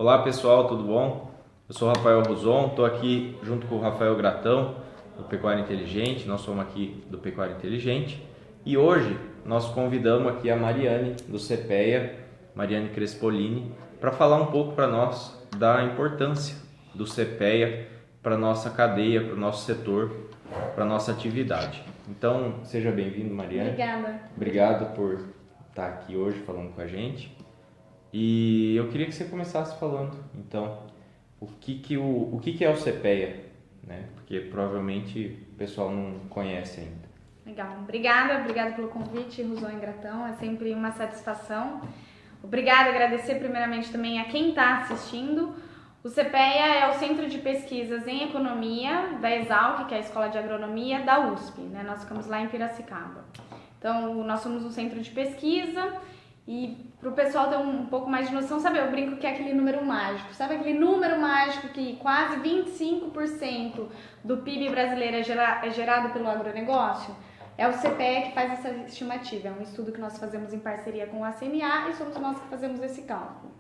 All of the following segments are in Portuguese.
Olá pessoal, tudo bom? Eu sou o Rafael Ruzon, estou aqui junto com o Rafael Gratão, do Pecuária Inteligente. Nós somos aqui do Pecuária Inteligente e hoje nós convidamos aqui a Mariane do CPEA, Mariane Crespolini, para falar um pouco para nós da importância do CPEA para a nossa cadeia, para o nosso setor, para a nossa atividade. Então, seja bem-vindo, Mariane. Obrigada. Obrigado por estar aqui hoje falando com a gente. E eu queria que você começasse falando, então, o que é o CPEA, né? Porque provavelmente o pessoal não conhece ainda. Legal. Obrigada pelo convite, Ruzon e Gratão. É sempre uma satisfação. Obrigada, agradecer primeiramente também a quem está assistindo. O CPEA é o Centro de Pesquisas em Economia da Exalc, que é a Escola de Agronomia da USP, né? Nós ficamos lá em Piracicaba. Então, nós somos um centro de pesquisa. E para o pessoal ter um pouco mais de noção, sabe, eu brinco que é aquele número mágico. Sabe aquele número mágico que quase 25% do PIB brasileiro é gerado pelo agronegócio? É o CPEA que faz essa estimativa. É um estudo que nós fazemos em parceria com a CNA e somos nós que fazemos esse cálculo.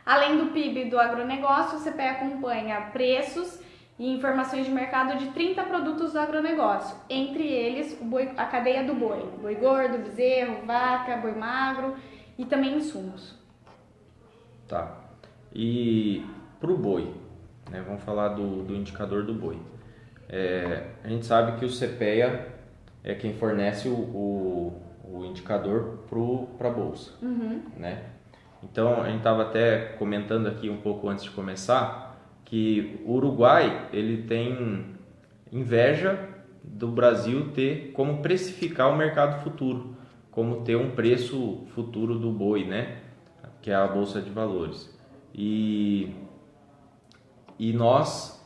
Além do PIB do agronegócio, o CPEA acompanha preços e informações de mercado de 30 produtos do agronegócio. Entre eles, a cadeia do boi. Boi gordo, bezerro, vaca, boi magro e também insumos. Tá. E para o boi, né? Vamos falar do indicador do boi. A gente sabe que o CPEA é quem fornece o indicador para a bolsa, né? Então, a gente estava até comentando aqui um pouco antes de começar que o Uruguai ele tem inveja do Brasil ter como precificar o mercado futuro, como ter um preço futuro do boi, né? Que é a Bolsa de Valores. E nós,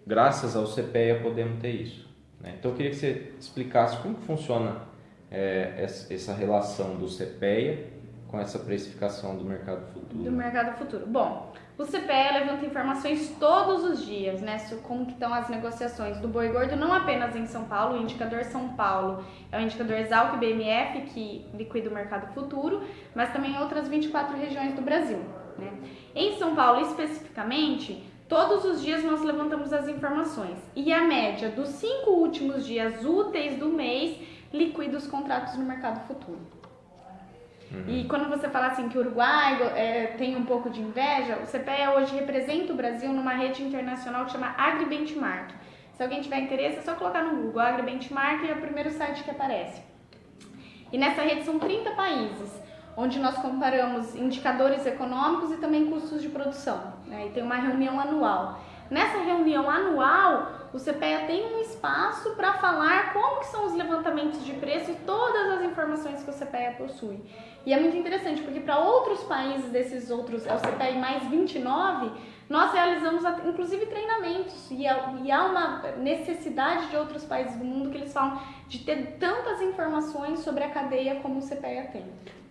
graças ao CPEA, podemos ter isso, né? Então eu queria que você explicasse como que funciona essa relação do CPEA com essa precificação do mercado futuro. Do mercado futuro. Bom, o CPEA levanta informações todos os dias, né, sobre como que estão as negociações do boi gordo, não apenas em São Paulo. O indicador São Paulo é o indicador Exalc BMF, que liquida o mercado futuro, mas também em outras 24 regiões do Brasil, né? Em São Paulo, especificamente, todos os dias nós levantamos as informações e a média dos 5 últimos dias úteis do mês liquida os contratos no mercado futuro. E quando você fala assim que o Uruguai tem um pouco de inveja, o CPEA hoje representa o Brasil numa rede internacional que chama AgriBenchmark. Se alguém tiver interesse, é só colocar no Google AgriBenchmark e é o primeiro site que aparece. E nessa rede são 30 países, onde nós comparamos indicadores econômicos e também custos de produção, né? E tem uma reunião anual. Nessa reunião anual, o CPEA tem um espaço para falar como que são os levantamentos de preço e todas as informações que o CPEA possui. E é muito interessante, porque para outros países desses outros, é o CPEA mais 29, nós realizamos inclusive treinamentos. E há uma necessidade de outros países do mundo que eles falam de ter tantas informações sobre a cadeia como o CPEA tem.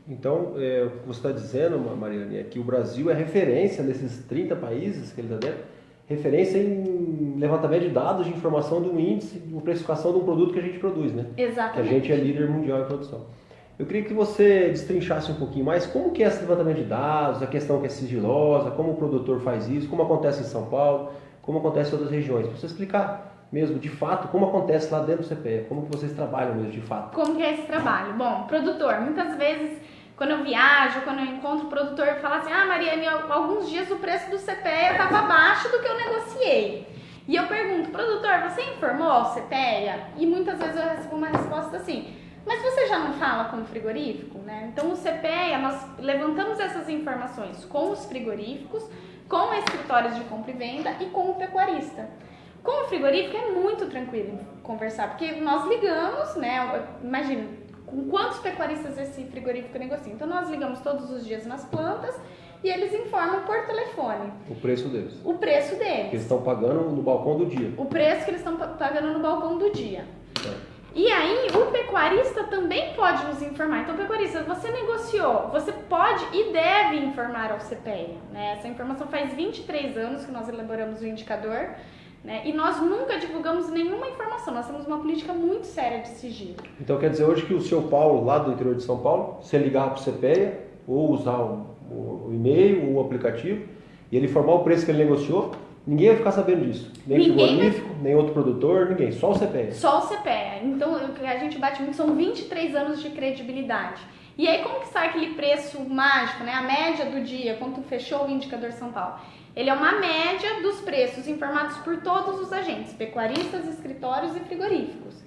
Então, o que você está dizendo, Mariane, é que o Brasil é referência nesses 30 países que ele está dentro, referência em levantamento de dados de informação de um índice, de uma precificação de um produto que a gente produz, né? Exatamente. Que a gente é líder mundial em produção. Eu queria que você destrinchasse um pouquinho mais como que é esse levantamento de dados, a questão que é sigilosa, como o produtor faz isso, como acontece em São Paulo, como acontece em outras regiões. Para você explicar mesmo, de fato, como acontece lá dentro do CPEA, como que vocês trabalham mesmo, de fato. Como que é esse trabalho? Bom, produtor, muitas vezes, quando eu viajo, quando eu encontro o produtor, fala assim, Mariane, alguns dias o preço do CPEA estava abaixo do que eu negociei. E eu pergunto, produtor, você informou o CPEA? E muitas vezes eu recebo uma resposta assim, mas você já não fala com o frigorífico, né? Então o CPEA, nós levantamos essas informações com os frigoríficos, com escritórios de compra e venda e com o pecuarista. Com o frigorífico é muito tranquilo conversar, porque nós ligamos, né? Imagina, com quantos pecuaristas esse frigorífico negocia. Então nós ligamos todos os dias nas plantas e eles informam por telefone. O preço deles. O preço deles. Que eles estão pagando no balcão do dia. O preço que eles estão pagando no balcão do dia. É. E aí o pecuarista também pode nos informar. Então, pecuarista, você negociou, você pode e deve informar ao CPEA, né? Essa informação faz 23 anos que nós elaboramos o indicador, né? E nós nunca divulgamos nenhuma informação. Nós temos uma política muito séria de sigilo. Então quer dizer hoje que o seu Paulo, lá do interior de São Paulo, se ligar para o CPEA ou usar o e-mail ou o aplicativo, e ele informar o preço que ele negociou, ninguém vai ficar sabendo disso. Nem o frigorífico, nem outro produtor, ninguém. Só o CPEA. Só o CPEA. Então, o que a gente bate muito são 23 anos de credibilidade. E aí, como que sai aquele preço mágico, né? A média do dia, quanto fechou o indicador São Paulo? Ele é uma média dos preços informados por todos os agentes, pecuaristas, escritórios e frigoríficos.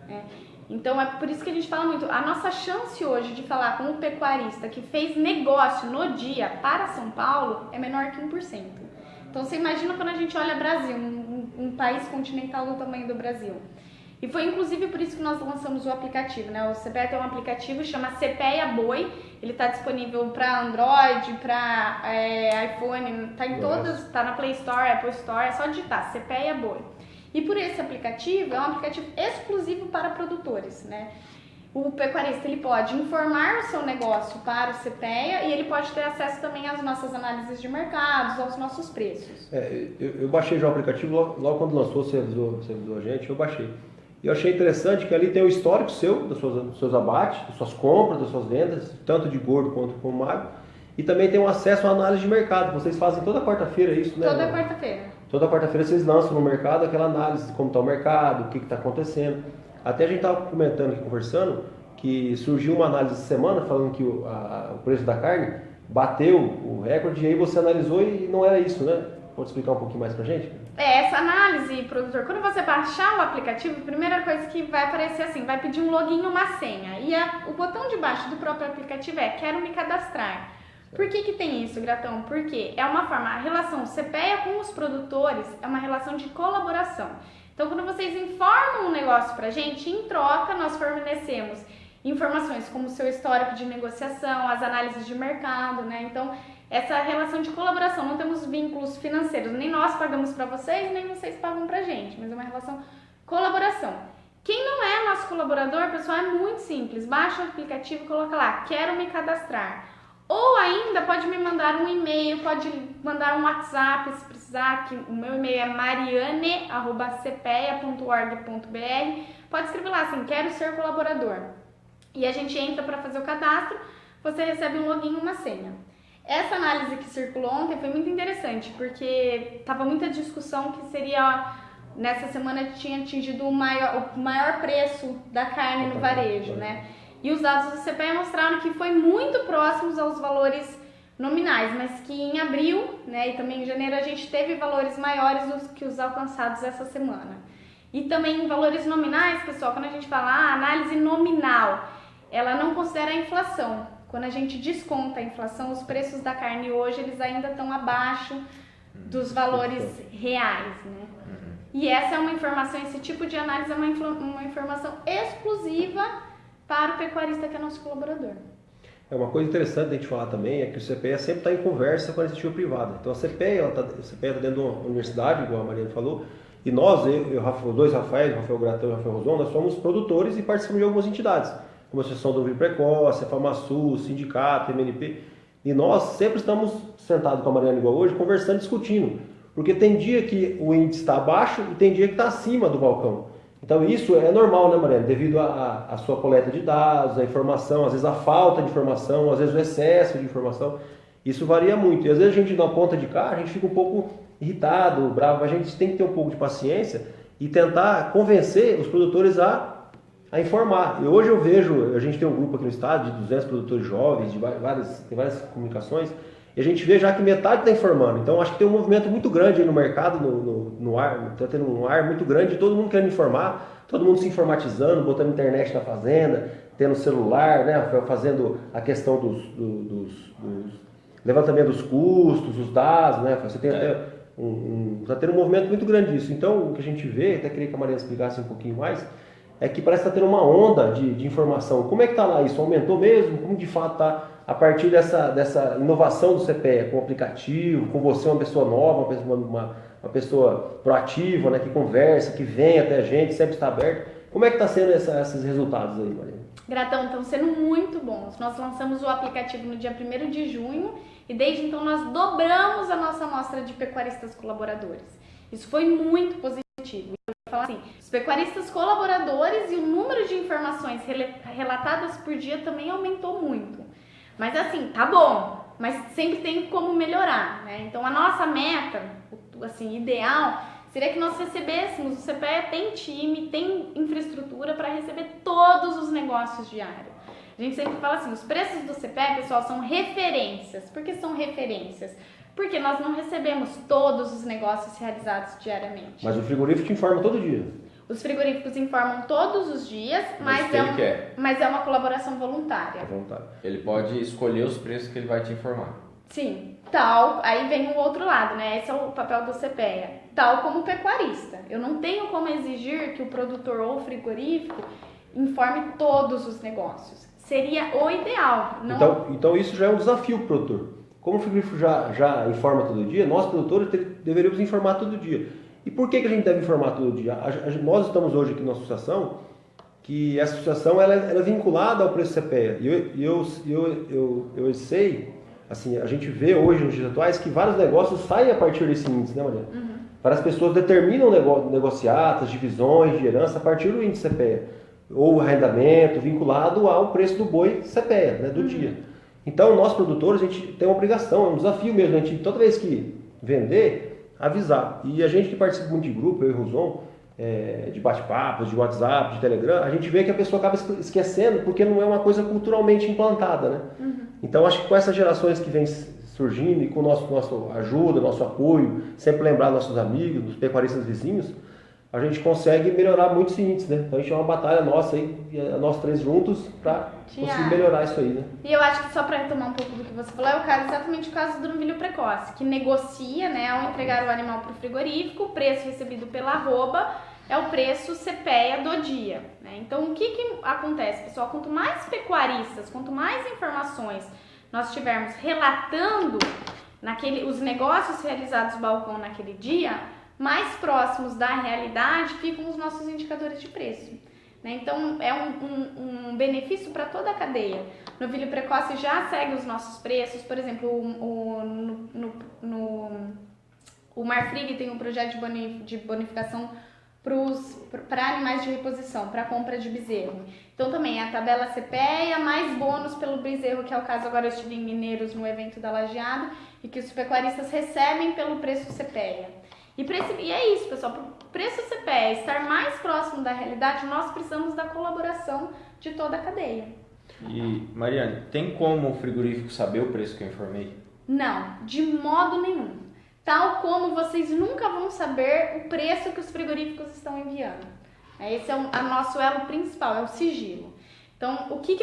Né? Então, é por isso que a gente fala muito. A nossa chance hoje de falar com o pecuarista que fez negócio no dia para São Paulo é menor que 1%. Então, você imagina quando a gente olha Brasil, um país continental do tamanho do Brasil. E foi inclusive por isso que nós lançamos o aplicativo, né? O CPEA tem um aplicativo que chama CPEA Boi. Ele está disponível para Android, para iPhone, está em todas, está na Play Store, Apple Store, é só digitar CPEA Boi. E por esse aplicativo, é um aplicativo exclusivo para produtores, né? O pecuarista ele pode informar o seu negócio para o CPEA e ele pode ter acesso também às nossas análises de mercados, aos nossos preços. Eu baixei já o aplicativo, logo quando lançou, você avisou a gente, eu baixei. E eu achei interessante que ali tem o histórico seu, dos seus abates, das suas compras, das suas vendas, tanto de gordo quanto com magro. E também tem um acesso à análise de mercado. Vocês fazem toda quarta-feira isso, né? Toda quarta-feira. Toda quarta-feira vocês lançam no mercado aquela análise de como está o mercado, o que está acontecendo. Até a gente estava comentando aqui, conversando, que surgiu uma análise essa semana falando que o preço da carne bateu o recorde e aí você analisou e não era isso, né? Pode explicar um pouquinho mais pra gente? Essa análise, produtor, quando você baixar o aplicativo, a primeira coisa que vai aparecer assim, vai pedir um login e uma senha. E o botão de baixo do próprio aplicativo é quero me cadastrar. Por que tem isso, Gratão? Porque é uma forma, a relação CPEA com os produtores é uma relação de colaboração. Então, quando vocês informam um negócio pra gente, em troca, nós fornecemos informações como o seu histórico de negociação, as análises de mercado, né? Então, essa relação de colaboração, não temos vínculos financeiros, nem nós pagamos para vocês, nem vocês pagam pra gente, mas é uma relação colaboração. Quem não é nosso colaborador, pessoal, é muito simples, baixa o aplicativo e coloca lá, quero me cadastrar. Ou ainda pode me mandar um e-mail, pode mandar um WhatsApp se precisar, que o meu e-mail é mariane@cpea.org.br. Pode escrever lá assim, quero ser colaborador. E a gente entra para fazer o cadastro, você recebe um login e uma senha. Essa análise que circulou ontem foi muito interessante, porque estava muita discussão que seria, nessa semana tinha atingido o maior preço da carne no varejo, né? E os dados do CPEA mostraram que foi muito próximos aos valores nominais, mas que em abril, né, e também em janeiro a gente teve valores maiores do que os alcançados essa semana. E também em valores nominais, pessoal, quando a gente fala análise nominal, ela não considera a inflação. Quando a gente desconta a inflação, os preços da carne hoje eles ainda estão abaixo dos valores reais, né? E essa é uma informação, esse tipo de análise é uma informação exclusiva para o pecuarista que é nosso colaborador. Uma coisa interessante a gente falar também é que o CPEA sempre está em conversa com a iniciativa privada. Então a CPEA está dentro de uma universidade, igual a Mariana falou, e nós, os dois Rafael, o Rafael Gratão e o Rafael Rosão, nós somos produtores e participamos de algumas entidades, como a Associação do Vinho Precoce, a FamaSul, o Sindicato, a MNP, e nós sempre estamos sentados com a Mariana igual hoje, conversando, discutindo, porque tem dia que o índice está abaixo e tem dia que está acima do balcão. Então isso é normal, né, Mariana? Devido à sua coleta de dados, a informação, às vezes a falta de informação, às vezes o excesso de informação, isso varia muito. E às vezes a gente na ponta de cá, a gente fica um pouco irritado, bravo, a gente tem que ter um pouco de paciência e tentar convencer os produtores a informar. E hoje eu vejo, a gente tem um grupo aqui no estado de 200 produtores jovens, tem várias comunicações, e a gente vê já que metade está informando. Então acho que tem um movimento muito grande aí no mercado, no ar, está tendo um ar muito grande, todo mundo querendo informar, todo mundo se informatizando, botando internet na fazenda, tendo celular, né, fazendo a questão dos levantamento dos custos, os dados, né, você tem até está tendo um movimento muito grande disso. Então o que a gente vê, até queria que a Mariana explicasse um pouquinho mais, é que parece que está tendo uma onda de informação. Como é que está lá isso? Aumentou mesmo? Como de fato está a partir dessa inovação do CPEA, com o aplicativo, com você uma pessoa nova, uma pessoa proativa, né, que conversa, que vem até a gente, sempre está aberto. Como é que está sendo esses resultados aí, Mariana? Gratão, estão sendo muito bons. Nós lançamos o aplicativo no dia 1º de junho e desde então nós dobramos a nossa amostra de pecuaristas colaboradores. Isso foi muito positivo. Eu vou falar assim, os pecuaristas colaboradores e o número de informações relatadas por dia também aumentou muito. Mas assim, tá bom, mas sempre tem como melhorar, né? Então a nossa meta, assim, ideal, seria que nós recebêssemos, o CPEA tem time, tem infraestrutura para receber todos os negócios diários. A gente sempre fala assim, os preços do CPEA, pessoal, são referências. Por que são referências? Porque nós não recebemos todos os negócios realizados diariamente. Mas o frigorífico te informa todo dia. Os frigoríficos informam todos os dias, mas é uma colaboração voluntária. É voluntário. Ele pode escolher os preços que ele vai te informar. Sim, tal, aí vem o outro lado, né? Esse é o papel do CPEA. Tal como o pecuarista. Eu não tenho como exigir que o produtor ou o frigorífico informe todos os negócios. Seria o ideal. Não... Então isso já é um desafio para o produtor. Como o frigorífico já informa todo dia, nós produtores deveríamos informar todo dia. E por que a gente deve informar todo dia? Nós estamos hoje aqui na associação, que essa associação ela é vinculada ao preço CPEA. E eu sei, assim, a gente vê hoje nos dias atuais que vários negócios saem a partir desse índice, né, Mariana? Uhum. Várias pessoas determinam negociatas, divisões de herança a partir do índice CPEA. Ou arrendamento vinculado ao preço do boi CPEA, né, do dia. Então, nós produtores, a gente tem uma obrigação, é um desafio mesmo, a gente toda vez que vender, avisar. E a gente que participa muito de grupo, eu e o Roson, de bate-papos, de WhatsApp, de Telegram, a gente vê que a pessoa acaba esquecendo porque não é uma coisa culturalmente implantada, né? Uhum. Então, acho que com essas gerações que vêm surgindo e com nossa ajuda, nosso apoio, sempre lembrar nossos amigos, dos pecuaristas vizinhos, a gente consegue melhorar muito esse índice, né? Então a gente é uma batalha nossa aí, nós três juntos, para conseguir melhorar isso aí, né? E eu acho que só para retomar um pouco do que você falou, é exatamente o caso do novilho precoce, que negocia, né, ao entregar o animal para o frigorífico, o preço recebido pela arroba é o preço CPEA do dia, né? Então o que acontece, pessoal? Quanto mais pecuaristas, quanto mais informações nós tivermos relatando os negócios realizados no balcão naquele dia, mais próximos da realidade ficam os nossos indicadores de preço, né? Então é um benefício para toda a cadeia. Novilho precoce já segue os nossos preços, por exemplo, o Marfrig tem um projeto de bonificação para animais de reposição, para compra de bezerro. Então também a tabela CPEA mais bônus pelo bezerro, que é o caso agora eu estive em Mineiros no evento da Lajeado, e que os pecuaristas recebem pelo preço CPEA. E é isso, pessoal, para o preço CPEA estar mais próximo da realidade, nós precisamos da colaboração de toda a cadeia. E, Mariane, tem como o frigorífico saber o preço que eu informei? Não, de modo nenhum. Tal como vocês nunca vão saber o preço que os frigoríficos estão enviando. Esse é o nosso elo principal, é o sigilo. Então, o que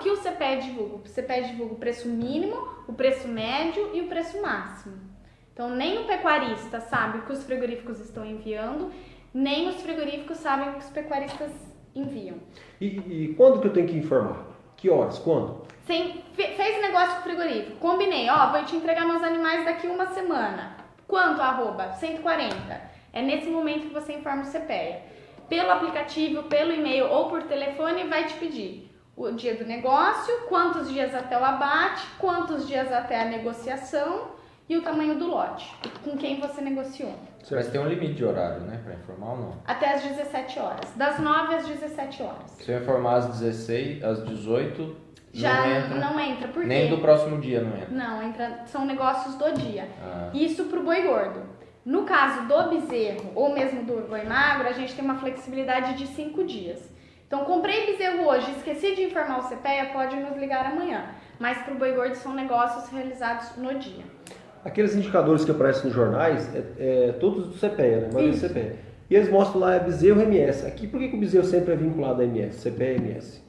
o CPEA divulga? O CPEA divulga o preço mínimo, o preço médio e o preço máximo. Então, nem o pecuarista sabe o que os frigoríficos estão enviando, nem os frigoríficos sabem o que os pecuaristas enviam. E quando que eu tenho que informar? Que horas? Quando? Fez negócio com o frigorífico, combinei, vou te entregar meus animais daqui uma semana. Quanto, arroba? 140. É nesse momento que você informa o CPEA. Pelo aplicativo, pelo e-mail ou por telefone, vai te pedir o dia do negócio, quantos dias até o abate, quantos dias até a negociação e o tamanho do lote, com quem você negociou. Mas tem um limite de horário, né, para informar ou não? Até às 17 horas, das 9 às 17 horas. Se eu informar às 16, às 18, já não entra. Por quê? Nem do próximo dia não entra. Não, são negócios do dia. Isso pro boi gordo. No caso do bezerro ou mesmo do boi magro, a gente tem uma flexibilidade de 5 dias. Então, comprei bezerro hoje, esqueci de informar o CPEA, pode nos ligar amanhã. Mas pro boi gordo são negócios realizados no dia. Aqueles indicadores que aparecem nos jornais, todos do CPEA, né? Mas do CPEA. E eles mostram lá bezerro MS. Aqui, por que o bezerro sempre é vinculado a MS, CPEA e MS?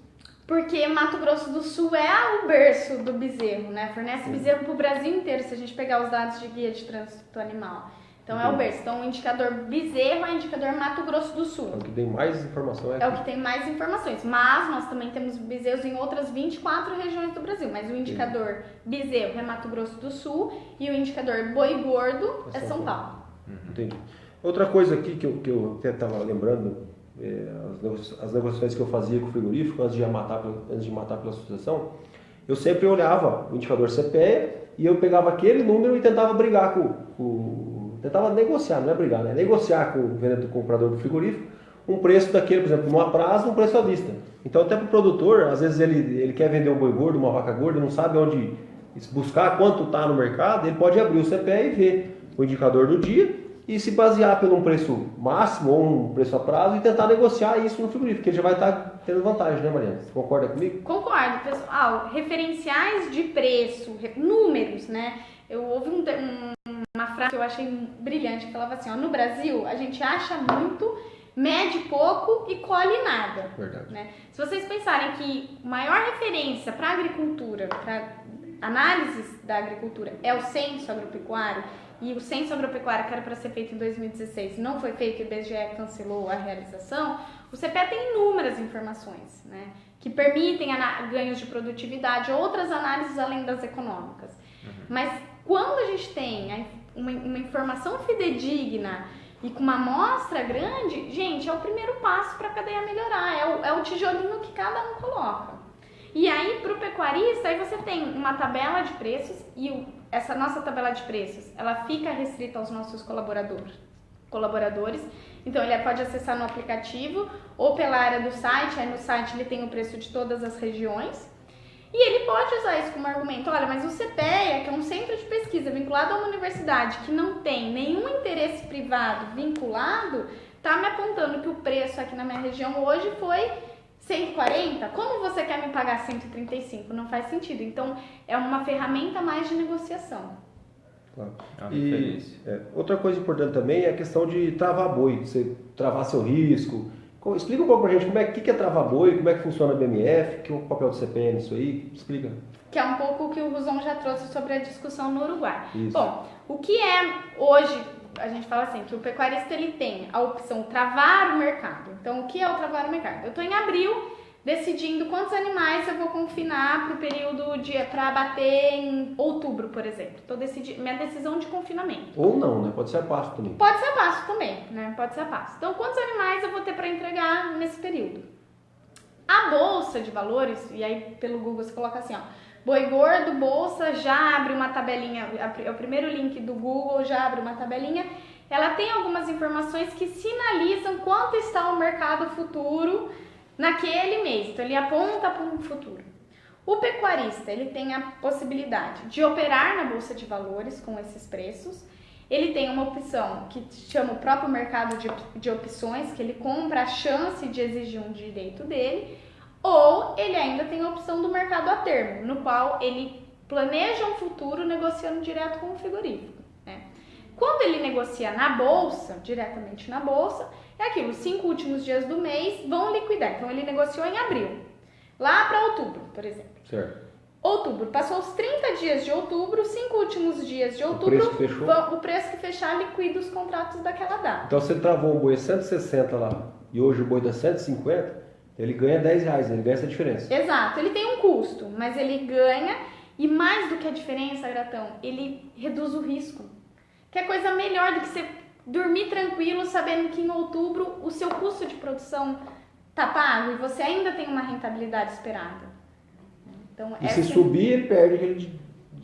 Porque Mato Grosso do Sul é o berço do bezerro, né? Fornece bezerro para o Brasil inteiro, se a gente pegar os dados de guia de trânsito animal. Então é o berço. Então o indicador bezerro é o indicador Mato Grosso do Sul. É o que tem mais informação. É o que tem mais informações. Mas nós também temos bezerros em outras 24 regiões do Brasil. Mas o indicador bezerro é Mato Grosso do Sul e o indicador boi gordo é São Paulo. Entendi. Outra coisa aqui que eu até estava lembrando, as negociações que eu fazia com o frigorífico antes de matar pela associação, eu sempre olhava o indicador CPEA e eu pegava aquele número e tentava brigar tentava negociar, não é brigar, né? Negociar com o vendedor, comprador do frigorífico um preço daquele, por exemplo, numa prazo, um preço à vista. Então, até para o produtor, às vezes ele quer vender um boi gordo, uma vaca gorda, não sabe onde buscar quanto está no mercado, ele pode abrir o CPE e ver o indicador do dia e se basear por um preço máximo ou um preço a prazo e tentar negociar isso no frigorífico, porque ele já vai estar tendo vantagem, né, Mariana? Você concorda comigo? Concordo, pessoal. Referenciais de preço, números, né? Eu ouvi uma frase que eu achei brilhante, que falava assim, ó, no Brasil a gente acha muito, mede pouco e colhe nada. Verdade. Né? Se vocês pensarem que a maior referência para agricultura, para análises da agricultura é o censo agropecuário, e o censo agropecuário que era para ser feito em 2016 não foi feito e o IBGE cancelou a realização, o CPE tem inúmeras informações, né, que permitem ganhos de produtividade, outras análises além das econômicas. Mas quando a gente tem uma informação fidedigna e com uma amostra grande, gente, é o primeiro passo para a cadeia melhorar, é o tijolinho que cada um coloca. E aí, para o pecuarista, aí você tem uma tabela de preços e essa nossa tabela de preços, ela fica restrita aos nossos colaboradores. Então, ele pode acessar no aplicativo ou pela área do site. Aí no site ele tem o preço de todas as regiões. E ele pode usar isso como argumento. Olha, mas o CPEA, que é um centro de pesquisa vinculado a uma universidade que não tem nenhum interesse privado vinculado, está me apontando que o preço aqui na minha região hoje foi 140, como você quer me pagar 135? Não faz sentido. Então, é uma ferramenta a mais de negociação. Claro. Outra coisa importante também é a questão de travar boi, você travar seu risco. Explica um pouco pra gente como que é travar boi, como é que funciona a BMF, que é o papel do CPE nisso aí, explica. Que é um pouco o que o Ruzon já trouxe sobre a discussão no Uruguai. Isso. Bom, o que é hoje, a gente fala assim, que o pecuarista ele tem a opção travar o mercado. Então, o que é o travar o mercado? Eu estou em abril decidindo quantos animais eu vou confinar para o período para abater em outubro, por exemplo. Estou decidindo minha decisão de confinamento. Ou não, né? Pode ser a pasto também. Pode ser a pasto também, né? Pode ser a pasto. Então, quantos animais eu vou ter para entregar nesse período? A Bolsa de Valores, e aí pelo Google você coloca assim, ó, boi gordo, bolsa, já abre uma tabelinha, é o primeiro link do Google, já abre uma tabelinha. Ela tem algumas informações que sinalizam quanto está o mercado futuro naquele mês. Então, ele aponta para um futuro. O pecuarista, ele tem a possibilidade de operar na Bolsa de Valores com esses preços. Ele tem uma opção que chama o próprio mercado de opções, que ele compra a chance de exigir um direito dele. Ou ele ainda tem a opção do mercado a termo, no qual ele planeja um futuro negociando direto com o frigorífico. Né? Quando ele negocia na bolsa, diretamente na bolsa, é aquilo, os 5 últimos dias do mês vão liquidar. Então ele negociou em abril, lá para outubro, por exemplo. Certo. Outubro, passou os 30 dias de outubro, os 5 últimos dias de outubro, o preço que fechar liquida os contratos daquela data. Então você travou um boi a 160 lá e hoje o boi dá 150, ele ganha R$10, ele ganha essa diferença. Exato, ele tem um custo, mas ele ganha, e mais do que a diferença, Gratão, ele reduz o risco. Que é coisa melhor do que você dormir tranquilo sabendo que em outubro o seu custo de produção tá pago e você ainda tem uma rentabilidade esperada. Então, e se subir, ele perde aquele...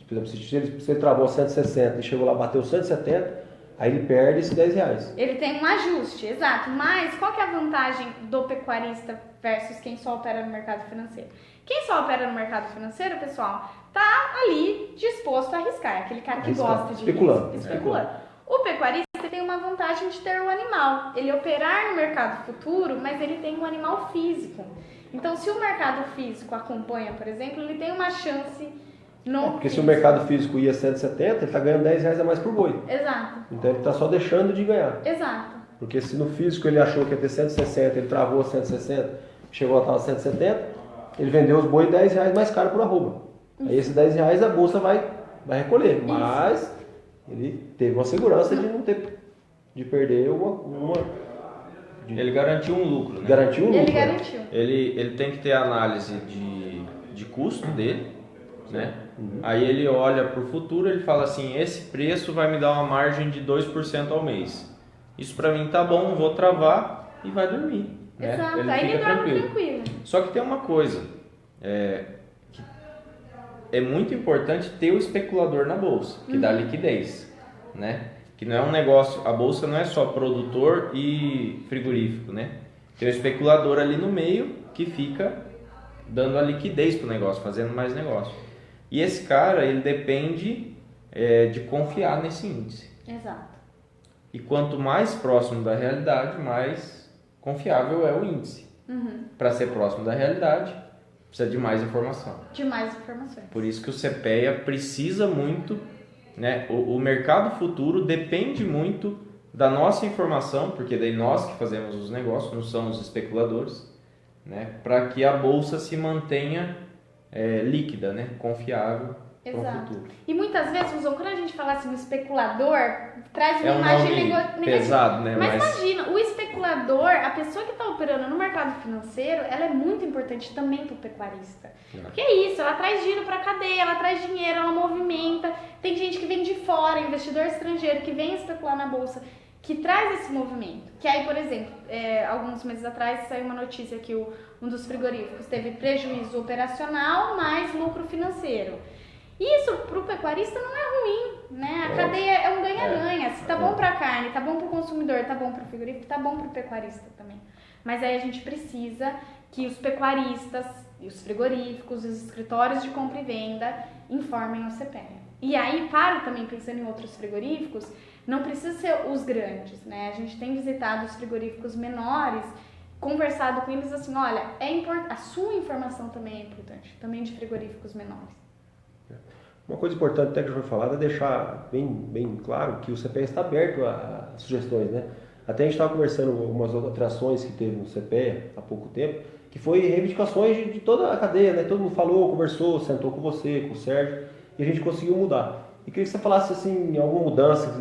Por exemplo, se ele travou 160 e chegou lá, bateu 170, aí ele perde esses R$10. Ele tem um ajuste, exato. Mas qual que é a vantagem do pecuarista versus quem só opera no mercado financeiro? Quem só opera no mercado financeiro, pessoal, tá ali disposto a arriscar. É aquele cara que gosta de especulando. Especulando. O pecuarista tem uma vantagem de ter um animal. Ele operar no mercado futuro, mas ele tem um animal físico. Então, se o mercado físico acompanha, por exemplo, ele tem uma chance no porque se o mercado físico ia 170, ele está ganhando R$10 a mais por boi. Exato. Então ele está só deixando de ganhar. Exato. Porque se no físico ele achou que ia ter 160, ele travou 160, chegou a estar 170, ele vendeu os boi R$10 mais caro por arroba. Aí esses R$10 a bolsa vai recolher. Mas ele teve uma segurança de não ter, de perder ele garantiu um lucro, né? Garantiu um lucro. Ele garantiu. Ele tem que ter a análise de custo dele, né? Aí ele olha para o futuro, ele fala assim, esse preço vai me dar uma margem de 2% ao mês. Isso para mim tá bom, vou travar e vai dormir. Né? Exato, ele aí fica ele dorme tranquilo. Só que tem uma coisa, que é muito importante ter o especulador na bolsa, que dá liquidez, né? Que não é um negócio, a bolsa não é só produtor e frigorífico, né? Tem o especulador ali no meio que fica dando a liquidez para o negócio, fazendo mais negócio. E esse cara, ele depende de confiar nesse índice. Exato. E quanto mais próximo da realidade, mais confiável é o índice. Para ser próximo da realidade, precisa de mais informação. De mais informações. Por isso que o CPEA precisa muito, né? O mercado futuro depende muito da nossa informação, porque daí nós que fazemos os negócios, não são os especuladores, né? Para que a bolsa se mantenha líquida, né? Confiável para o Exato. futuro. E muitas vezes, quando a gente fala assim, o especulador, traz uma É um imagem nome negativa. pesado, né? Mas imagina, o especulador, a pessoa que está operando no mercado financeiro, ela é muito importante também para o pecuarista. Porque é isso, ela traz dinheiro para a cadeia, ela traz dinheiro, ela movimenta. Tem gente que vem de fora, investidor estrangeiro, que vem especular na bolsa, que traz esse movimento. Que aí, por exemplo, alguns meses atrás saiu uma notícia que um dos frigoríficos teve prejuízo operacional mais lucro financeiro. Isso para o pecuarista não é ruim, né? A cadeia é um ganha-ganha. Se tá bom para a carne, tá bom para o consumidor, tá bom para o frigorífico, tá bom para o pecuarista também. Mas aí a gente precisa que os pecuaristas, e os frigoríficos, os escritórios de compra e venda informem o CPEA. E aí, também pensando em outros frigoríficos, não precisa ser os grandes, né? A gente tem visitado os frigoríficos menores, conversado com eles assim, olha, a sua informação também é importante, também de frigoríficos menores. Uma coisa importante até que já foi falada é deixar bem claro que o CPEA está aberto a sugestões, né? Até a gente estava conversando com algumas atrações que teve no CPEA há pouco tempo, que foi reivindicações de toda a cadeia, né? Todo mundo falou, conversou, sentou com você, com o Sérgio, e a gente conseguiu mudar. E queria que você falasse assim, alguma mudança,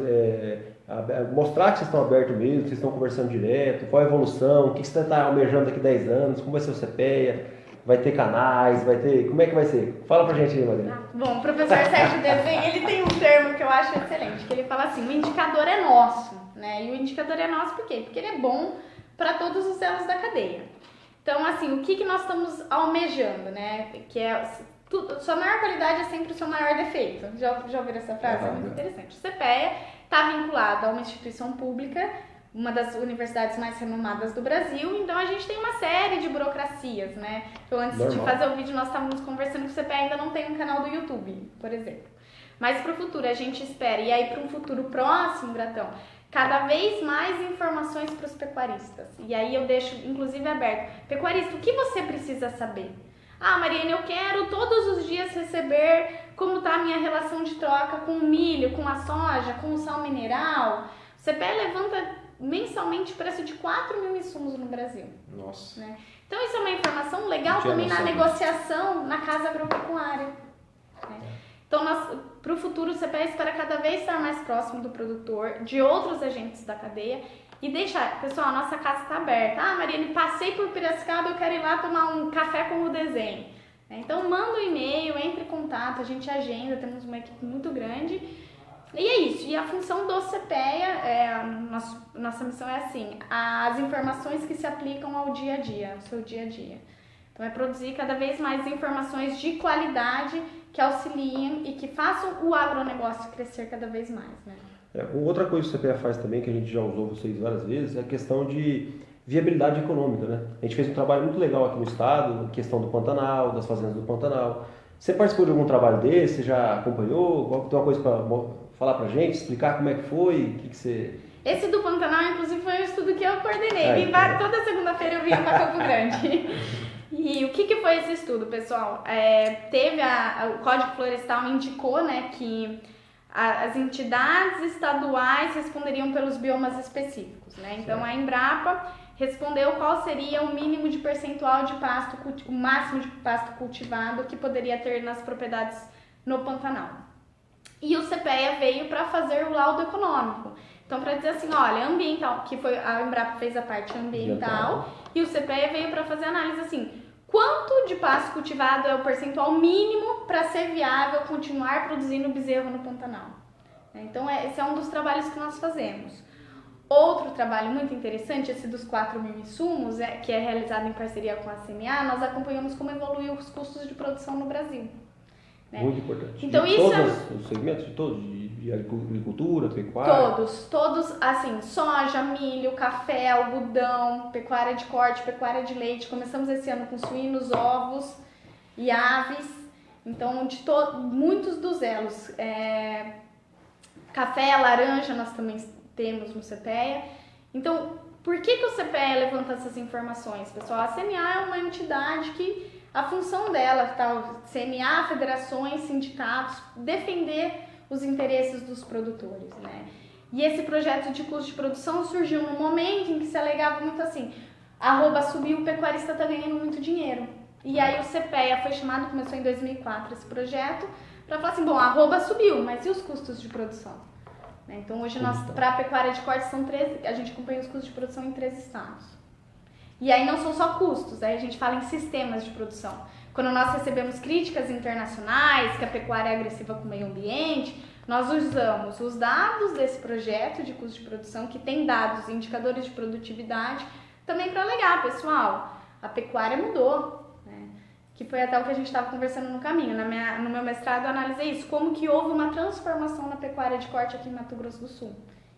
mostrar que vocês estão abertos mesmo, que vocês estão conversando direto, qual a evolução, o que você está almejando daqui a 10 anos, como vai ser o CPEA. Vai ter canais, vai ter... Como é que vai ser? Fala pra gente aí, Maria. Bom, o professor Sérgio Desenho, ele tem um termo que eu acho excelente, que ele fala assim, o indicador é nosso, né? E o indicador é nosso por quê? Porque ele é bom para todos os elos da cadeia. Então, assim, o que nós estamos almejando, né? Que sua maior qualidade é sempre o seu maior defeito. Já ouviram essa frase? É muito interessante. O CPEA está vinculado a uma instituição pública, uma das universidades mais renomadas do Brasil, então a gente tem uma série de burocracias, né? Então, antes de fazer o vídeo, nós estávamos conversando que o CPEA ainda não tem um canal do YouTube, por exemplo. Mas para o futuro, a gente espera, e aí para um futuro próximo, Gratão, cada vez mais informações para os pecuaristas. E aí eu deixo, inclusive, aberto. Pecuarista, o que você precisa saber? Ah, Mariane, eu quero todos os dias receber como está a minha relação de troca com o milho, com a soja, com o sal mineral. O CPEA levanta mensalmente preço de 4 mil insumos no Brasil. Nossa. Né? Então isso é uma informação legal também na negociação na casa agropecuária. Né? Então para o futuro o CPEA espera cada vez estar mais próximo do produtor, de outros agentes da cadeia e deixar, pessoal, a nossa casa está aberta. Ah, Mariane, passei por Piracicaba, eu quero ir lá tomar um café com o desenho. Então manda um e-mail, entre em contato, a gente agenda, temos uma equipe muito grande. E é isso, e a função do CPEA, nossa missão é assim, as informações que se aplicam ao dia a dia, ao seu dia a dia. Então é produzir cada vez mais informações de qualidade que auxiliem e que façam o agronegócio crescer cada vez mais, né? Outra coisa que o CPEA faz também, que a gente já usou vocês várias vezes, é a questão de viabilidade econômica, né? A gente fez um trabalho muito legal aqui no estado, questão do Pantanal, das fazendas do Pantanal. Você participou de algum trabalho desse? Você já acompanhou? Tem uma coisa para falar pra gente, explicar como é que foi, o que você... Esse do Pantanal, inclusive, foi um estudo que eu coordenei. Toda segunda-feira eu vinha para Campo Grande. E o que foi esse estudo, pessoal? O Código Florestal indicou, né, que as entidades estaduais responderiam pelos biomas específicos, né? Então a Embrapa respondeu qual seria o mínimo de percentual de pasto, o máximo de pasto cultivado que poderia ter nas propriedades no Pantanal. E o CPEA veio para fazer o laudo econômico. Então, para dizer assim, olha, ambiental, que foi a Embrapa fez a parte ambiental e o CPEA veio para fazer análise assim, quanto de pasto cultivado é o percentual mínimo para ser viável continuar produzindo bezerro no Pantanal. Então, esse é um dos trabalhos que nós fazemos. Outro trabalho muito interessante, esse dos 4 mil insumos, que é realizado em parceria com a CNA, nós acompanhamos como evoluiu os custos de produção no Brasil. Né? Muito importante. Então, de isso todos os segmentos, de todos, de agricultura, pecuária? Todos, assim, soja, milho, café, algodão, pecuária de corte, pecuária de leite. Começamos esse ano com suínos, ovos e aves. Então, muitos dos elos. Café, laranja, nós também temos no CPEA. Então, por que o CPEA levanta essas informações, pessoal? A CNA é uma entidade que a função dela, tá? CNA, federações, sindicatos, defender os interesses dos produtores, né? E esse projeto de custo de produção surgiu num momento em que se alegava muito assim, arroba subiu, o pecuarista está ganhando muito dinheiro. E aí o CPEA foi chamado, começou em 2004 esse projeto, para falar assim, bom, arroba subiu, mas e os custos de produção? Então hoje para a pecuária de corte são 13, a gente acompanha os custos de produção em 13 estados. E aí não são só custos, aí a gente fala em sistemas de produção. Quando nós recebemos críticas internacionais, que a pecuária é agressiva com o meio ambiente, nós usamos os dados desse projeto de custo de produção, que tem dados, indicadores de produtividade, também para alegar, pessoal, a pecuária mudou, né? Que foi até o que a gente estava conversando no caminho. No meu mestrado eu analisei isso, como que houve uma transformação na pecuária de corte aqui em Mato Grosso do Sul.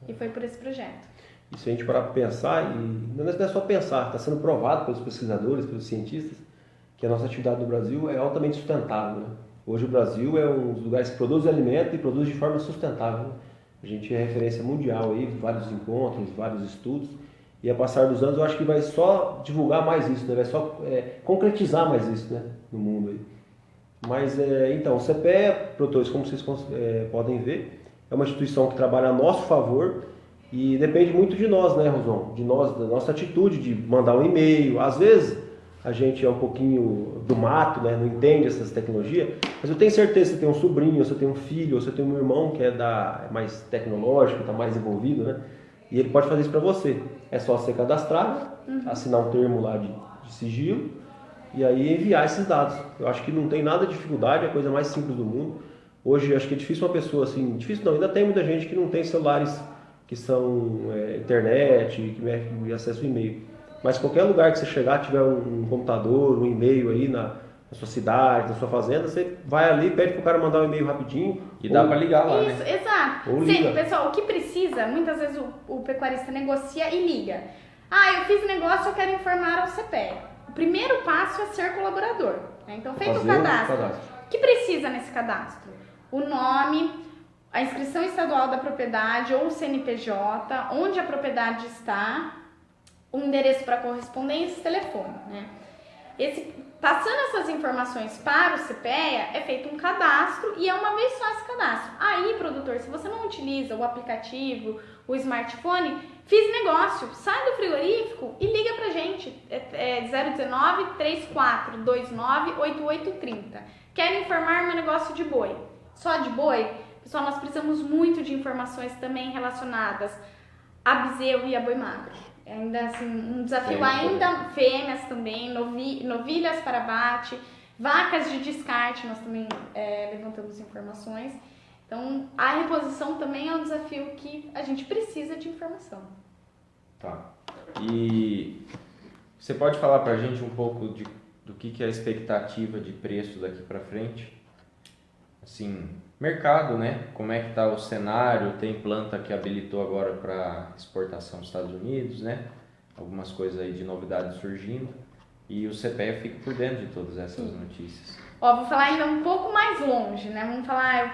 E foi por esse projeto. E se a gente parar para pensar, e não é só pensar, está sendo provado pelos pesquisadores, pelos cientistas, que a nossa atividade no Brasil é altamente sustentável, né? Hoje o Brasil é um dos lugares que produz alimento e produz de forma sustentável, né? A gente é referência mundial aí, vários encontros, vários estudos, e a passar dos anos eu acho que vai só divulgar mais isso, né? Vai só concretizar mais isso, né? No mundo aí. Mas então, o CPEA, produtores, como vocês podem ver, é uma instituição que trabalha a nosso favor e depende muito de nós, né, Roson? De nós, da nossa atitude de mandar um e-mail. Às vezes a gente é um pouquinho do mato, né? Não entende essas tecnologias, mas eu tenho certeza que você tem um sobrinho, ou você tem um filho, ou você tem um irmão que é mais tecnológico, está mais envolvido, né? E ele pode fazer isso para você. É só você cadastrar, assinar um termo lá de sigilo e aí enviar esses dados. Eu acho que não tem nada de dificuldade, é a coisa mais simples do mundo. Hoje acho que é difícil uma pessoa assim, difícil não, ainda tem muita gente que não tem celulares que são internet, que acessa o e-mail. Mas qualquer lugar que você chegar, tiver um computador, um e-mail aí na sua cidade, na sua fazenda, você vai ali, pede pro cara mandar um e-mail rapidinho. E dá para ligar lá, isso, né? Exato. Sim, pessoal, o que precisa, muitas vezes o pecuarista negocia e liga. Eu fiz negócio, eu quero informar ao CPEA. O primeiro passo é ser colaborador, né? Então, feito o cadastro. O que precisa nesse cadastro? O nome, a inscrição estadual da propriedade ou o CNPJ, onde a propriedade está, o endereço para correspondência e telefone, né? Passando essas informações para o CPEA, é feito um cadastro e é uma vez só esse cadastro. Aí, produtor, se você não utiliza o aplicativo, o smartphone, fiz negócio, sai do frigorífico e liga pra gente. 019-3429-8830. Quero informar meu negócio de boi. Só de boi? Pessoal, nós precisamos muito de informações também relacionadas a bezerro e a boi magro. Ainda assim, um desafio fêmeas também, novilhas para abate, vacas de descarte, nós também levantamos informações. Então, a reposição também é um desafio que a gente precisa de informação. Tá. E você pode falar para a gente um pouco do que é a expectativa de preço daqui para frente? Assim, mercado, né? Como é que está o cenário? Tem planta que habilitou agora para exportação aos Estados Unidos, né? Algumas coisas aí de novidades surgindo. E o CPEA fica por dentro de todas essas notícias. Vou falar ainda um pouco mais longe, né? Eu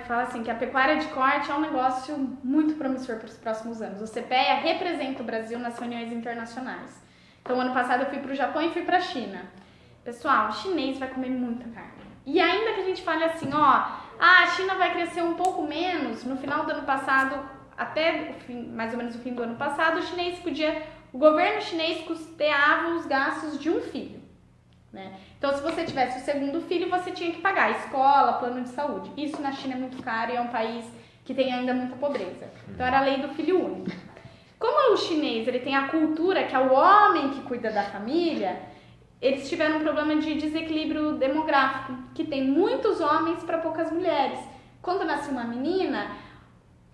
falo assim, que a pecuária de corte é um negócio muito promissor para os próximos anos. O CPEA representa o Brasil nas reuniões internacionais. Então, ano passado eu fui para o Japão e fui para a China. Pessoal, o chinês vai comer muita carne. E ainda que a gente fale assim, a China vai crescer um pouco menos, no final do ano passado, até mais ou menos o fim do ano passado, o governo chinês custeava os gastos de um filho, né? Então, se você tivesse o segundo filho, você tinha que pagar escola, plano de saúde. Isso na China é muito caro e é um país que tem ainda muita pobreza. Então, era a lei do filho único. Como o chinês ele tem a cultura que é o homem que cuida da família, eles tiveram um problema de desequilíbrio demográfico, que tem muitos homens para poucas mulheres. Quando nasce uma menina,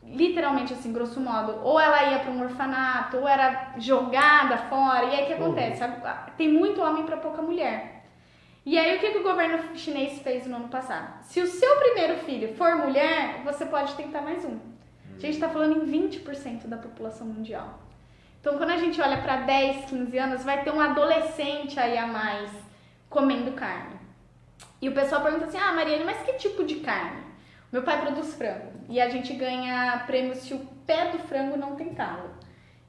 literalmente assim, grosso modo, ou ela ia para um orfanato, ou era jogada fora, e aí o que acontece? Tem muito homem para pouca mulher. E aí o que o governo chinês fez no ano passado? Se o seu primeiro filho for mulher, você pode tentar mais um. A gente está falando em 20% da população mundial. Então, quando a gente olha para 10, 15 anos, vai ter um adolescente aí a mais comendo carne. E o pessoal pergunta assim, Mariane, mas que tipo de carne? Meu pai produz frango e a gente ganha prêmio se o pé do frango não tem calo.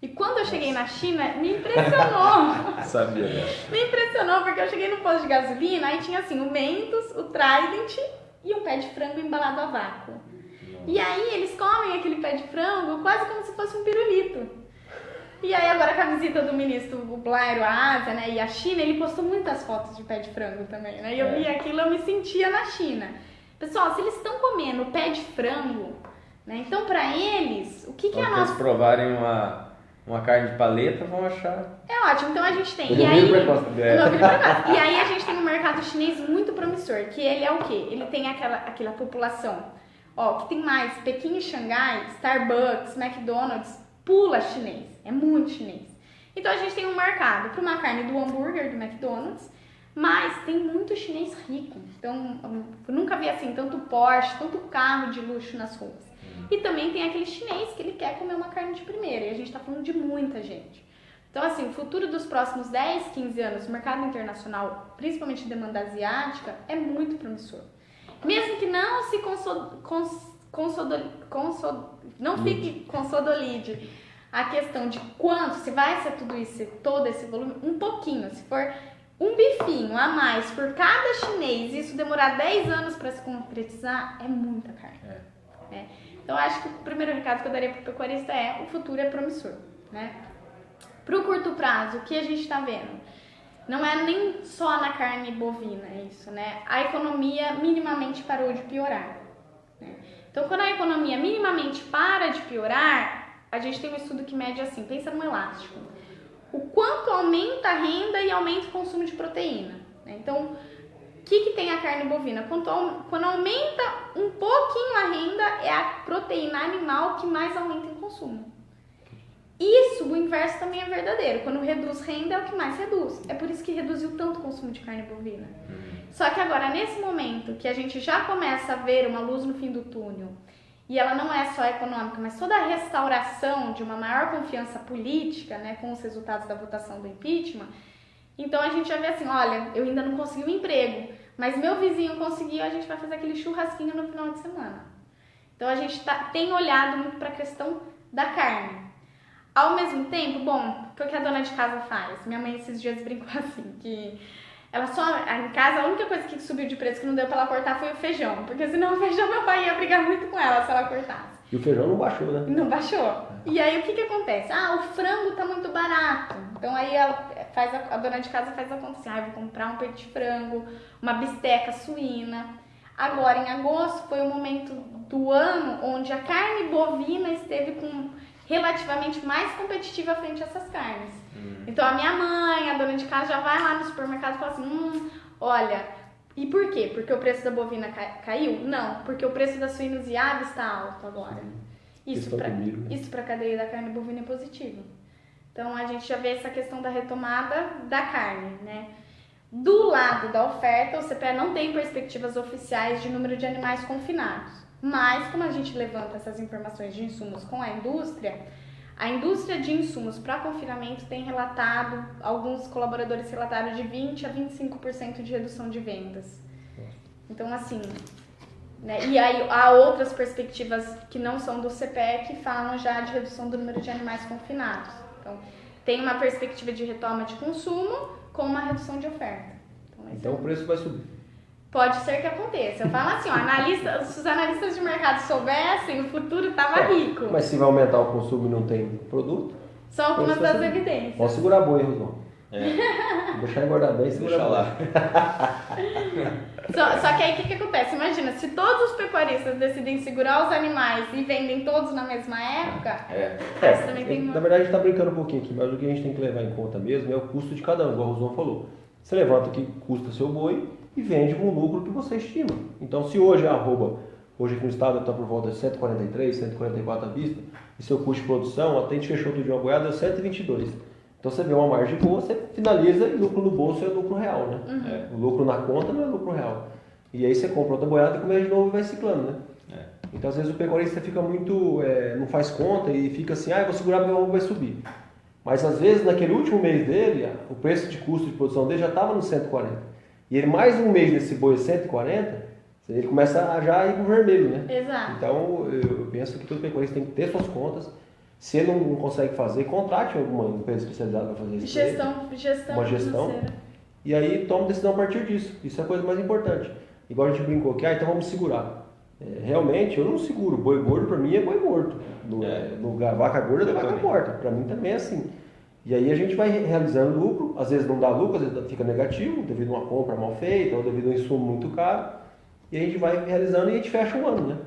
E quando eu cheguei na China, me impressionou. Sabia, né? Me impressionou porque eu cheguei no posto de gasolina, aí tinha assim o Mentos, o Trident e um pé de frango embalado a vácuo. E aí eles comem aquele pé de frango quase como se fosse um pirulito. E aí agora com a visita do ministro Blairo à Ásia, né, e à China, ele postou muitas fotos de pé de frango também, né? E eu vi aquilo, eu me sentia na China. Pessoal, se eles estão comendo pé de frango, né, então pra eles, o que é a nossa... Se eles provarem uma carne de paleta, vão achar... É ótimo, então a gente tem... E aí a gente tem um mercado chinês muito promissor, que ele é o quê? Ele tem aquela população, que tem mais, Pequim e Xangai, Starbucks, McDonald's, pula chinês, é muito chinês. Então a gente tem um mercado para uma carne do hambúrguer do McDonald's, mas tem muito chinês rico. Então eu nunca vi assim tanto Porsche, tanto carro de luxo nas ruas. E também tem aquele chinês que ele quer comer uma carne de primeira, e a gente está falando de muita gente. Então assim, o futuro dos próximos 10, 15 anos, o mercado internacional, principalmente demanda asiática, é muito promissor. Mesmo que não se fique consolide a questão de quanto, se vai ser tudo isso, todo esse volume, um pouquinho, se for um bifinho a mais por cada chinês e isso demorar 10 anos para se concretizar, é muita carne. Então acho que o primeiro recado que eu daria para o pecuarista o futuro é promissor, né? Para o curto prazo, o que a gente está vendo? Não é nem só na carne bovina isso, né? A economia minimamente parou de piorar, né? Então, quando a economia minimamente para de piorar, a gente tem um estudo que mede assim, pensa no elástico. O quanto aumenta a renda e aumenta o consumo de proteína, né? Então, o que tem a carne bovina? Quando aumenta um pouquinho a renda, é a proteína animal que mais aumenta em consumo. Isso, o inverso também é verdadeiro. Quando reduz renda, é o que mais reduz. É por isso que reduziu tanto o consumo de carne bovina. Só que agora, nesse momento que a gente já começa a ver uma luz no fim do túnel, e ela não é só econômica, mas toda a restauração de uma maior confiança política, né, com os resultados da votação do impeachment, então a gente já vê assim, olha, eu ainda não consegui um emprego, mas meu vizinho conseguiu, a gente vai fazer aquele churrasquinho no final de semana. Então a gente tem olhado muito para a questão da carne. Ao mesmo tempo, o que a dona de casa faz? Minha mãe esses dias brincou assim, que ela em casa, a única coisa que subiu de preço que não deu pra ela cortar foi o feijão, porque senão o feijão meu pai ia brigar muito com ela se ela cortasse. E o feijão não baixou, né? Não baixou. E aí o que acontece? O frango tá muito barato. Então aí a dona de casa faz a conta assim, eu vou comprar um peito de frango, uma bisteca suína. Agora, em agosto, foi o momento do ano onde a carne bovina esteve relativamente mais competitiva frente a essas carnes. Então a minha mãe, a dona de casa, já vai lá no supermercado e fala assim, olha, e por quê? Porque o preço da bovina caiu? Não, porque o preço das suínos e aves está alto agora. Isso para a cadeia da carne bovina é positivo. Então a gente já vê essa questão da retomada da carne, né? Do lado da oferta, o CPE não tem perspectivas oficiais de número de animais confinados. Mas, como a gente levanta essas informações de insumos com a indústria de insumos para confinamento tem relatado, alguns colaboradores relataram de 20% a 25% de redução de vendas. Então, assim, né? E aí há outras perspectivas que não são do CPE que falam já de redução do número de animais confinados. Então, tem uma perspectiva de retoma de consumo com uma redução de oferta. Então o preço vai subir. Pode ser que aconteça. Eu falo assim, se os analistas de mercado soubessem, o futuro estava rico. Mas se vai aumentar o consumo e não tem produto... São algumas das evidências. Pode segurar boi, Rosão. Deixar engordar bem, segurar lá. Só que aí o que acontece? Imagina, se todos os pecuaristas decidem segurar os animais e vendem todos na mesma época, também tem na verdade a gente está brincando um pouquinho aqui, mas o que a gente tem que levar em conta mesmo é o custo de cada um, igual o Rosão falou. Você levanta o que custa seu boi e vende com o lucro que você estima. Então, se hoje a arroba, hoje aqui no estado está por volta de 143, 144 à vista, e seu custo de produção, até a gente fechou tudo de uma boiada, deu 122. Então, você vê uma margem boa, você finaliza e lucro no bolso é lucro real, né? O lucro na conta não é lucro real. E aí você compra outra boiada e começa de novo e vai ciclando, né? Então, às vezes o pecuarista fica muito, não faz conta e fica assim, eu vou segurar meu arroba vai subir. Mas, às vezes, naquele último mês dele, o preço de custo de produção dele já estava no 140. e ele mais um mês nesse boi 140, ele começa a já ir pro vermelho, né? Exato. Então, eu penso que todo pecuarista tem que ter suas contas. Se ele não consegue fazer, contrate alguma empresa especializada para fazer isso. Uma gestão financeira. E aí toma decisão a partir disso. Isso é a coisa mais importante. Igual a gente brincou aqui, então vamos segurar. Realmente, eu não seguro. Boi gordo para mim é boi morto. Vaca gorda é vaca morta. Para mim também é assim. E aí a gente vai realizando lucro. Às vezes não dá lucro, às vezes fica negativo, devido a uma compra mal feita ou devido a um insumo muito caro. E a gente vai realizando e a gente fecha o ano, né?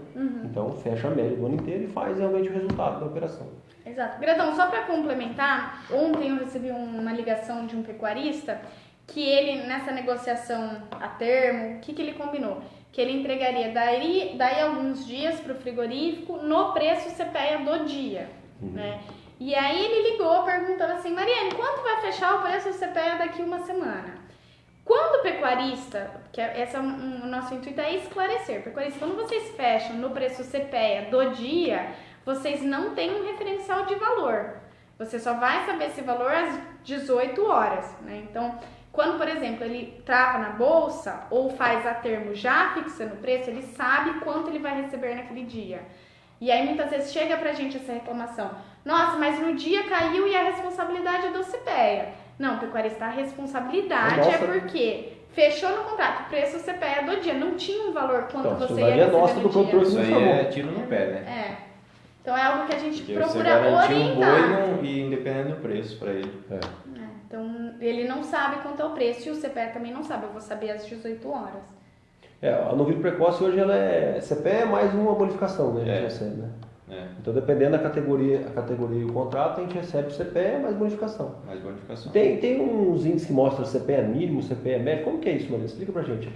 Então fecha a média do ano inteiro e faz realmente o resultado da operação. Exato. Gratão, só para complementar, ontem eu recebi uma ligação de um pecuarista que ele, nessa negociação a termo, o que ele combinou? Que ele entregaria daí alguns dias para o frigorífico no preço CPEA do dia, né? E aí ele ligou perguntando assim, Mariane, quanto vai fechar o preço CPEA daqui uma semana? Quando o pecuarista, o nosso intuito é esclarecer, pecuarista, quando vocês fecham no preço CPEA do dia, vocês não têm um referencial de valor. Você só vai saber esse valor às 18 horas, né? Então, quando, por exemplo, ele trava na bolsa ou faz a termo já fixando o preço, ele sabe quanto ele vai receber naquele dia. E aí, muitas vezes, chega pra gente essa reclamação. Nossa, mas no dia caiu e a responsabilidade é do CPEA. Não, pecuarista, a responsabilidade é porque fechou no contrato o preço CPEA do dia. Não tinha um valor quanto então, você ia receber nossa no do dia. Isso aí é tiro no pé, né? Então é algo que a gente porque procura você garantir orientar. um boi e independente do preço para ele. Então ele não sabe quanto é o preço e o CPEA também não sabe. Eu vou saber às 18 horas. A novilho precoce hoje ela CPEA é mais uma bonificação, né? A gente recebe, né? Então, dependendo da categoria e o contrato, a gente recebe o CPEA mais bonificação. Tem uns índices que mostram CPEA mínimo, CPEA médio. Como que é isso, Maria? Explica pra gente.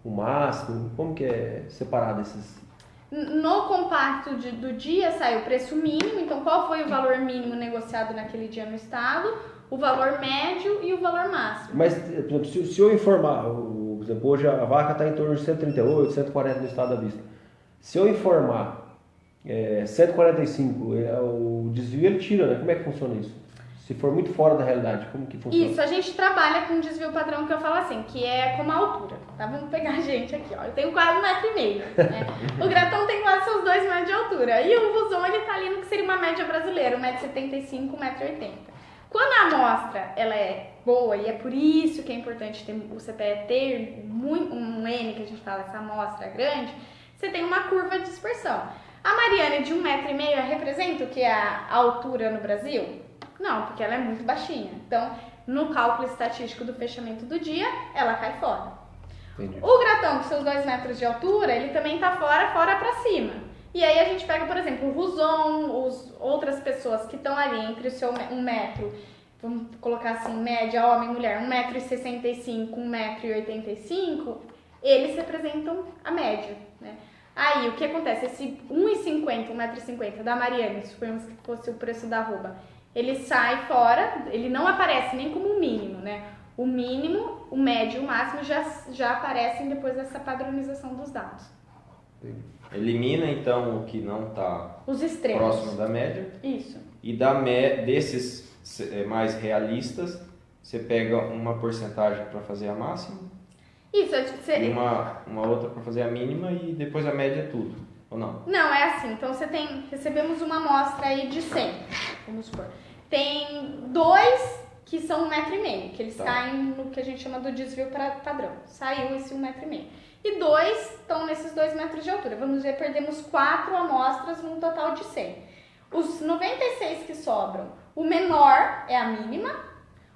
O máximo, como que é separado esses? No compacto do dia sai o preço mínimo. Então, qual foi o valor mínimo negociado naquele dia no estado? O valor médio e o valor máximo. Mas, por exemplo, se eu informar, por exemplo, hoje a vaca está em torno de 138, 140 no estado da vista. Se eu informar 145, o desvio ele tira, né? Como é que funciona isso? Se for muito fora da realidade, como que funciona? Isso, a gente trabalha com um desvio padrão que eu falo assim, que é como a altura, tá? Vamos pegar a gente aqui, ó. Eu tenho quase 1,5 m, né? O Gratão tem quase seus 2 metros de altura. E o Ruzon, ele tá ali no que seria uma média brasileira, 1,75 m, 1,80 m. Quando a amostra, ela é boa, e é por isso que é importante ter, o CPEA ter um N, que a gente fala, essa amostra grande, você tem uma curva de dispersão. A Mariane de 1,5 m representa o que é a altura no Brasil? Não, porque ela é muito baixinha. Então, no cálculo estatístico do fechamento do dia, ela cai fora. Entendi. O Gratão, com seus 2 metros de altura, ele também tá fora pra cima. E aí a gente pega, por exemplo, o Ruzon, outras pessoas que estão ali entre o seu 1 metro, vamos colocar assim, média, homem e mulher, 1,65 m, 1,85 m, eles representam a média, né? Aí, o que acontece? Esse 1,50 m, 1,50 m da Mariane, suponhamos que fosse o preço da arroba, ele sai fora, ele não aparece nem como um mínimo, né? O mínimo, o médio e o máximo já aparecem depois dessa padronização dos dados. Elimina, então, o que não está próximo da média. Isso. E desses mais realistas, você pega uma porcentagem para fazer a máxima. Isso. E uma outra para fazer a mínima e depois a média é tudo, ou não? Não, é assim. Então, recebemos uma amostra aí de 100, vamos supor. Tem 2 que são 1,5 m, que eles caem no que a gente chama do desvio padrão. Saiu esse 1,5 m. E 2 estão nesses 2 metros de altura. Vamos dizer, perdemos 4 amostras num total de 100. Os 96 que sobram, o menor é a mínima,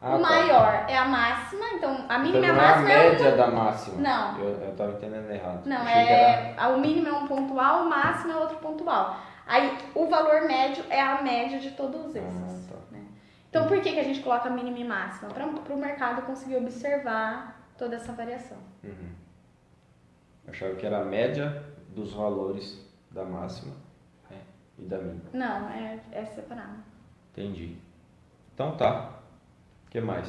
o maior é a máxima. Então, a mínima então, e a máxima é a média da máxima. Não. Eu estava entendendo errado. Não, o mínimo é um pontual, o máximo é outro pontual. Aí, o valor médio é a média de todos esses. Né? Então, por que a gente coloca mínima e máxima? Para o mercado conseguir observar toda essa variação. Uhum. Eu achava que era a média dos valores da máxima, né, e da mínima. Não, é separado. Entendi. Então tá. O que mais?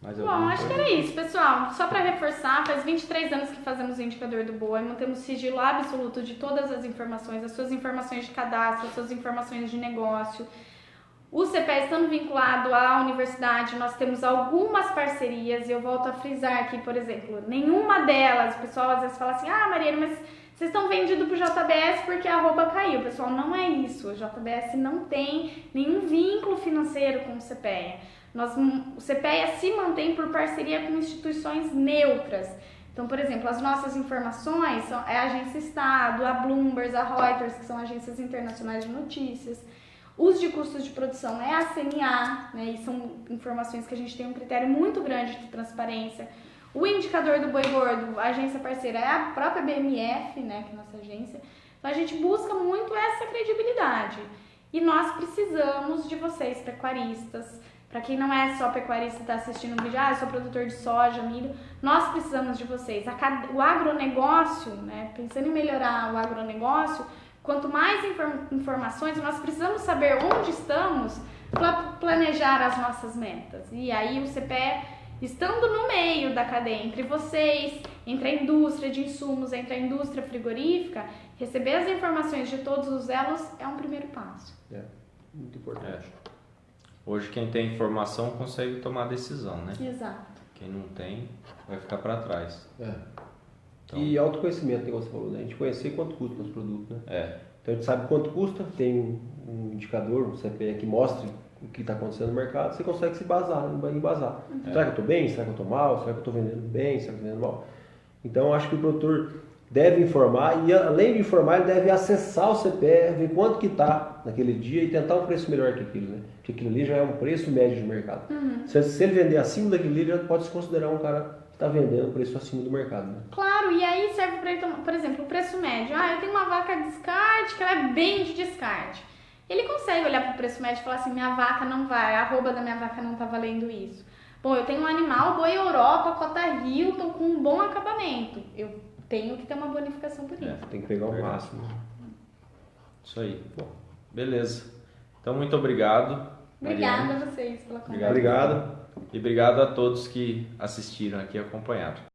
Bom, acho que era isso, pessoal. Só para reforçar, faz 23 anos que fazemos o indicador do boi, mantemos sigilo absoluto de todas as informações, as suas informações de cadastro, as suas informações de negócio. O CPEA estando vinculado à universidade, nós temos algumas parcerias, e eu volto a frisar aqui, por exemplo, nenhuma delas, o pessoal às vezes fala assim, Mariana, mas vocês estão vendidos para o JBS porque a arroba caiu. Pessoal, não é isso, o JBS não tem nenhum vínculo financeiro com o CPEA. O CPEA se mantém por parceria com instituições neutras. Então, por exemplo, as nossas informações são a Agência Estado, a Bloomberg, a Reuters, que são agências internacionais de notícias. Os de custos de produção é a CNA, né, e são informações que a gente tem um critério muito grande de transparência. O indicador do boi gordo, a agência parceira é a própria BMF, né, que é a nossa agência. Então a gente busca muito essa credibilidade. E nós precisamos de vocês, pecuaristas. Para quem não é só pecuarista e está assistindo o vídeo, eu sou produtor de soja, milho, nós precisamos de vocês. O agronegócio, né, pensando em melhorar o agronegócio, quanto mais informações, nós precisamos saber onde estamos para planejar as nossas metas. E aí o CPEA, estando no meio da cadeia entre vocês, entre a indústria de insumos, entre a indústria frigorífica, receber as informações de todos os elos é um primeiro passo. É, muito importante. Hoje quem tem informação consegue tomar decisão, né? Exato. Quem não tem vai ficar para trás. Então, e autoconhecimento, que você falou, né? A gente conhecer quanto custa o nosso produto, né? Então a gente sabe quanto custa, tem um indicador, um CPEA que mostre o que está acontecendo no mercado, você consegue se embasar. Será que eu estou bem? Será que eu estou mal? Será que eu estou vendendo bem? Será que eu estou vendendo mal? Então eu acho que o produtor deve informar e, além de informar, ele deve acessar o CPEA, ver quanto que está naquele dia e tentar um preço melhor que aquilo, né? Porque aquilo ali já é um preço médio de mercado. Se ele vender acima daquilo ali, já pode se considerar um cara que está vendendo um preço acima do mercado, né? Claro, e aí serve para ele tomar, por exemplo, o preço médio. Eu tenho uma vaca de descarte que ela é bem de descarte. Ele consegue olhar para o preço médio e falar assim, minha vaca não vai, a arroba da minha vaca não está valendo isso. Bom, eu tenho um animal boi Europa, cota Hilton, com um bom acabamento. Eu tenho que ter uma bonificação por isso. Tem que pegar o máximo. Isso aí. Bom, beleza. Então, muito obrigado. Obrigada a vocês pela conversa. Obrigado. E obrigado a todos que assistiram aqui e acompanharam.